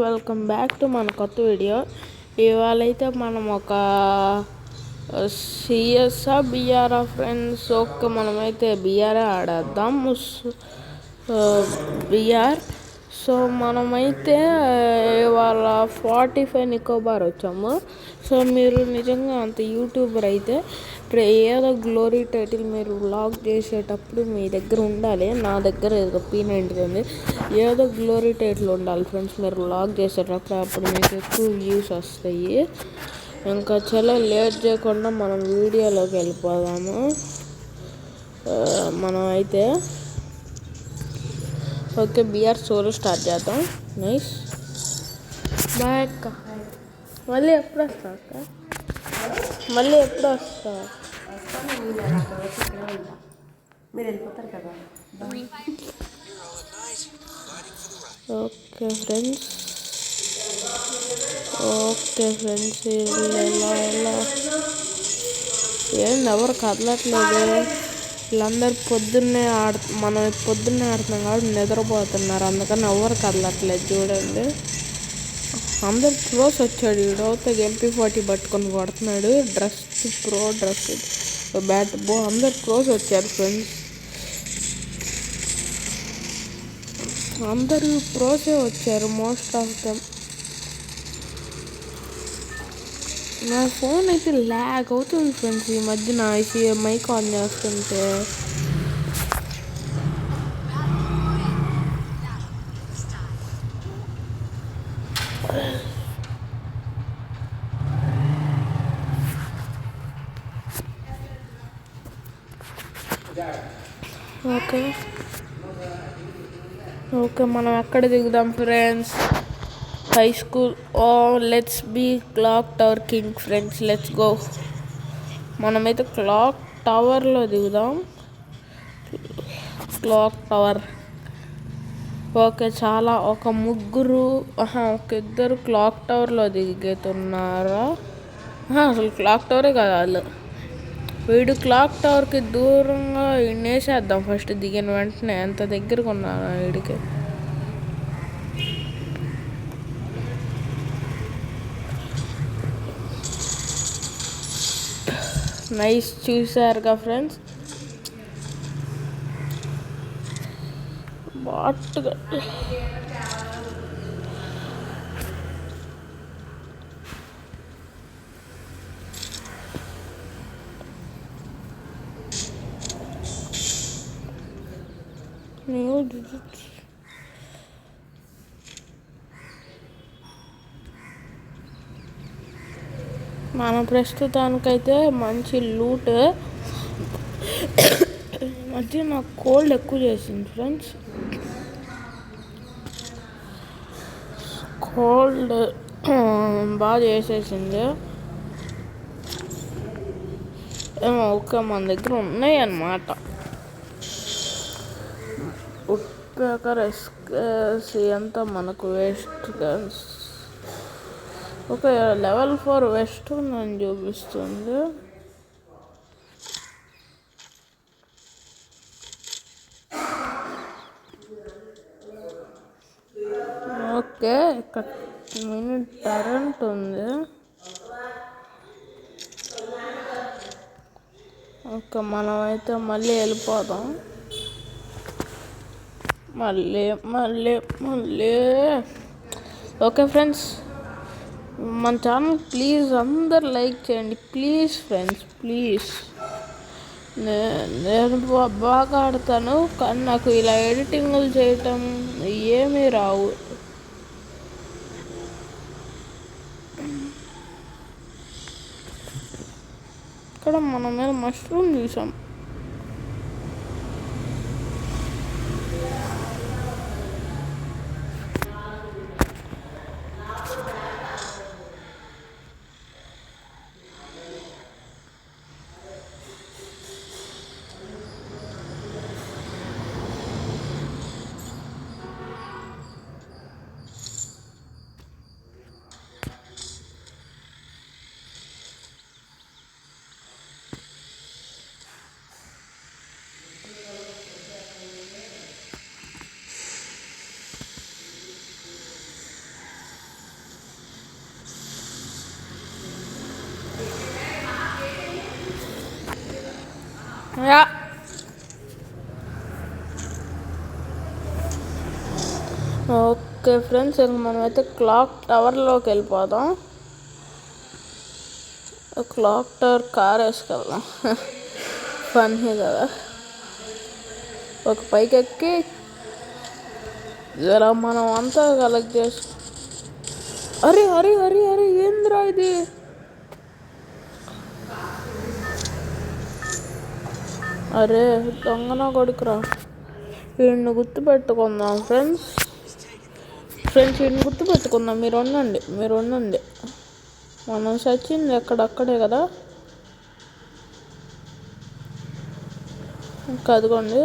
Welcome back to మన కొత్త video. ఇవాళైతే మనం ఒక సిఎస్ఆ బిఆర్ఆ ఫ్రెండ్స్. ఓకే, మనమైతే బిఆర్ఏ ఆడేద్దాం. బిఆర్. సో మనమైతే ఇవాళ 45 నికోబార్ వచ్చాము. సో మీరు నిజంగా అంత యూట్యూబర్ అయితే ఏదో గ్లోరీ టైటిల్ మీరు వ్లాగ్ చేసేటప్పుడు మీ దగ్గర ఉండాలి. నా దగ్గర ఏదో P90 ఉంది. ఏదో గ్లోరీ టైటిల్ ఉండాలి ఫ్రెండ్స్ మీరు వ్లాగ్ చేసేటప్పుడు. అప్పుడు మీకు ఎక్కువ వ్యూస్ వస్తాయి. ఇంకా చాలా లేట్ చేయకుండా మనం వీడియోలోకి వెళ్ళిపోదాము. మనం అయితే ఓకే బిఆర్ సోలో స్టార్ట్ చేద్దాం. నైస్. బాయ్ అక్క. మళ్ళీ ఎప్పుడు వస్తావు అక్క? మళ్ళీ ఎప్పుడు వస్తావు? మీరు వెళ్ళిపోతారు కదా. Okay friends. ఎలా ఏంది ఎవరు కదలట్లేదు. వీళ్ళందరూ మనం పొద్దున్నే ఆడుతున్నాం కాబట్టి నిద్రపోతున్నారు. అందుకని ఎవరు కదలట్లేదు. చూడండి, అందరు ప్రోస్ వచ్చాడు. వీడవుతే MP40 పట్టుకొని కొడుతున్నాడు. డ్రెస్ బ్యాట్ అందరు ప్రోస్ వచ్చారు ఫ్రెండ్స్. అందరూ ప్రోసే వచ్చారు మోస్ట్ ఆఫ్ దెమ్. నా ఫోన్ అయితే ల్యాగ్ అవుతుంది ఫ్రెండ్స్ ఈ మధ్య. నా మైక్ ఆన్ చేస్తుంటే ఓకే మనం ఎక్కడ దిగుదాం friends? High school. Let's be clock tower king friends. Let's go. మనమైతే క్లాక్ టవర్లో దిగుదాం. Clock tower. ఓకే, చాలా ఒక ఇద్దరు క్లాక్ టవర్లో దిగుతున్నారా? అసలు క్లాక్ టవరే కదా వాళ్ళు. వీడు క్లాక్ టవర్కి దూరంగా వేసేద్దాం ఫస్ట్ దిగిన వెంటనే. ఎంత దగ్గరకు ఉన్నాను వీడికి. నైస్. చూసారుగా ఫ్రెండ్స్, బాట్గా మన ప్రస్తుతానికైతే మంచి లూట్. మధ్య నాకు కోల్డ్ ఎక్కువ చేసింది ఫ్రెండ్స్. కోల్డ్ బాగా చేసేసింది ఏమో. ఓకే, మన దగ్గర ఉన్నాయి అన్నమాట. ఉట్పేకర్ ఎస్కేసి అంతా మనకు waste guns. Okay, level 4 west ఉందని చూపిస్తుంది. ఓకే, ఇక్కడ టరెంట్ ఉంది. ఓకే, మనమైతే మళ్ళీ వెళ్ళిపోదాం. మళ్ళీ ఓకే ఫ్రెండ్స్, మన ఛానల్ ప్లీజ్ అందరు లైక్ చేయండి ప్లీజ్ ఫ్రెండ్స్, ప్లీజ్. నేను బాగా ఆడతాను కానీ నాకు ఇలా ఎడిటింగ్లు చేయటం ఏమీ రావు. ఇక్కడ మన మీద మష్రూమ్ చూసాం. యా ఓకే ఫ్రెండ్స్, ఇంక మనమైతే క్లాక్ టవర్లోకి వెళ్ళిపోదాం. క్లాక్ టవర్ కార్ వేసుకెళ్దాం. ఫన్నీ కదా. ఒక పైకి ఎక్కి జరా మనం అంతా కలెక్ట్ చేసి అరే అరే అరే అరే ఏంద్రా ఇది? అరే దొంగన కొడుకురా. వీడిని గుర్తుపెట్టుకుందాం ఫ్రెండ్స్. వీడిని గుర్తుపెట్టుకుందాం. మీరు ఉండండి. మనం సచింది ఎక్కడక్కడే కదా. ఇంకా అదిగోండి.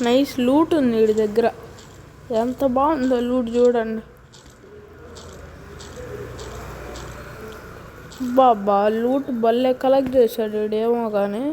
నైస్ లూట్ ఉంది వీడి దగ్గర. ఎంత బాగుందో లూట్ చూడండి. బాబా లూట్ భలే కలెక్ట్ చేశాడు వీడేమో కానీ.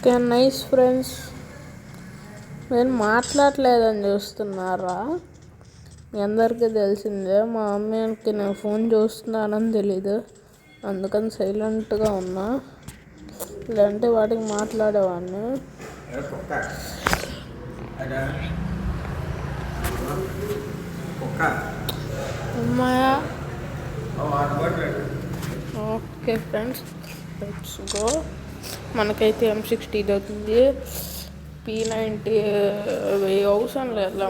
Okay nice friends. నేను మాట్లాడలేదని చూస్తున్నారా? మీ అందరికీ తెలిసిందే, మా అమ్మకి నేను ఫోన్ చూస్తున్నానని తెలీదు, అందుకని సైలెంట్గా ఉన్నా. లేదంటే వాటికి మాట్లాడేవాడిని. అమ్మాయా ఓకే ఫ్రెండ్స్, లెట్స్ గో. మనకైతే M60 అవుతుంది. P90 అవసరం లేదా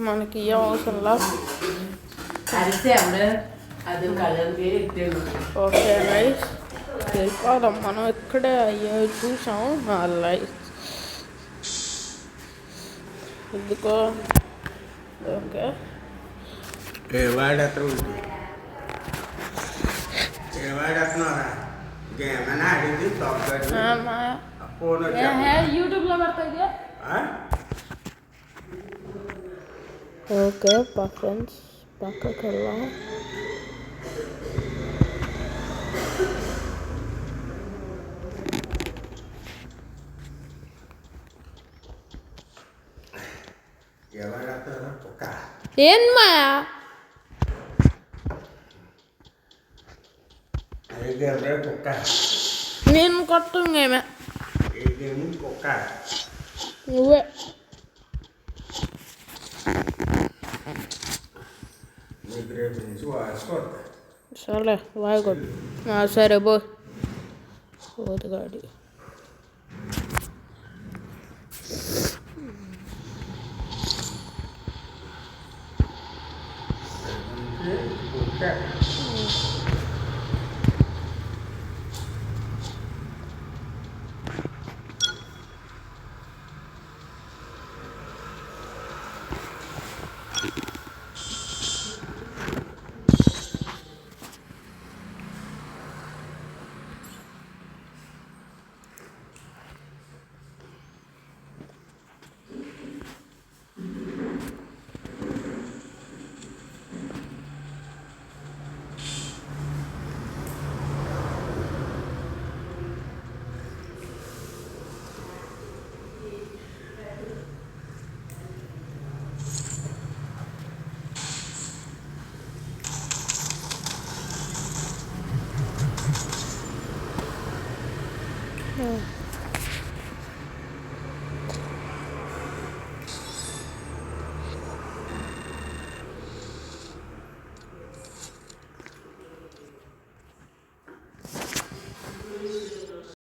మనకి ఏం అవసరంలా. Okay nice. వెళ్ళిపోదాం. మనం ఇక్కడే చూసాం లైఫ్ ఎందుకో. ఓకే యూట్యూబ్లో పడతాయి. ఓకే ఫ్రెండ్స్, పక్కకి వెళ్దాం. ఏం మాయా నేను కొట్టంగేమే నువ్వే నీకు రేపు నుంచి వాసుకోవద్దా సర్లే వాయికొట్టు సరే బో పోతుగాడి ఓకే ఆ.